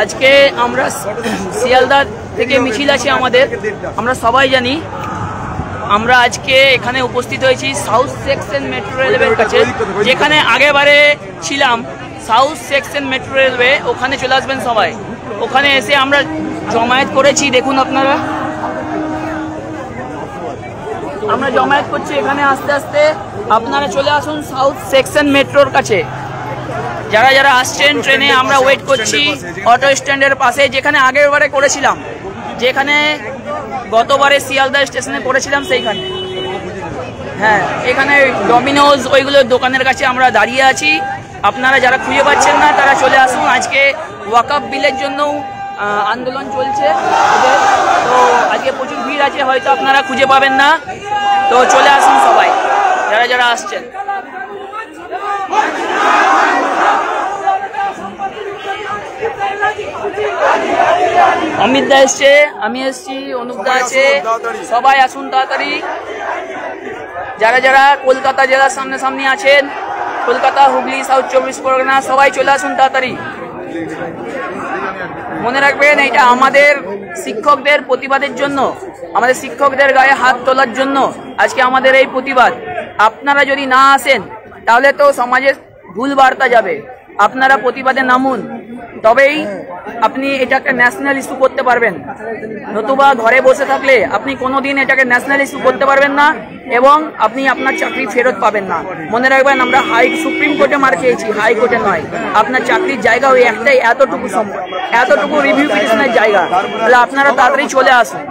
আজকে আমরা শিয়ালদা থেকে মিছিল আছে আমাদের, আমরা সবাই জানি। আমরা আজকে এখানে উপস্থিত হয়েছি সাউথ সেকশন মেট্রো রেলওয়ের কাছে, যেখানে আগেবারে ছিলাম সাউথ সেকশন মেট্রো রেলওয়ে। ওখানে চলে আসবেন সবাই। ওখানে এসে আমরা জমায়েত করেছি, দেখুন আপনারা আমরা জমায়েত করছি এখানে। আস্তে আস্তে আপনারা চলে আসুন সাউথ সেকশন মেট্রোর কাছে। যারা যারা আসছেন ট্রেনে, আমরা ওয়েট করছি অটো স্ট্যান্ডের পাশে, যেখানে আগের বারে করেছিলাম, যেখানে গতবারে শিয়ালদা স্টেশনে করেছিলাম সেইখানে। হ্যাঁ, এখানে ডমিনোজ ওইগুলোর দোকানের কাছে আমরা দাঁড়িয়ে আছি। আপনারা যারা খুঁজে পাচ্ছেন না তারা চলে আসুন। আজকে ওয়াকআপ বিলের জন্য আন্দোলন চলছে, তো আজকে প্রচুর ভিড় আছে, হয়তো আপনারা খুঁজে পাবেন না। তো চলে আসুন সবাই যারা যারা আসছেন। অমিত দা এসছে, আমি এসছি, অনুপ দা আছে, সবাই আসুন তাড়াতাড়ি। যারা যারা কলকাতা জেলার সামনে সামনে আছেন, কলকাতা, হুগলি, সাউথ 24 পরগনা, সবাই চলে আসুন তাড়াতাড়ি। মনে রাখবেন, এটা আমাদের শিক্ষকদের প্রতিবাদের জন্য, আমাদের শিক্ষকদের গায়ে হাত তোলার জন্য আজকে আমাদের এই প্রতিবাদ। আপনারা যদি না আসেন তাহলে তো সমাজে ভুল বার্তা যাবে। আপনারা প্রতিবাদে নামুন, তবেই আপনি এটাকে ন্যাশনাল ইস্যু করতে পারবেন। নতুবা ঘরে বসে থাকলে আপনি কোনোদিন এটাকে ন্যাশনাল ইস্যু করতে পারবেন না, এবং আপনি আপনার চাকরি ফেরত পাবেন না। মনে রাখবেন, আমরা সুপ্রিম কোর্টে মার খেয়েছি, হাইকোর্টে নয়। আপনার চাকরির জায়গা ওই একটাই, এতটুকু রিভিউ পিটিশনের জায়গা। তাহলে আপনারা তাড়াতাড়ি চলে আসুন।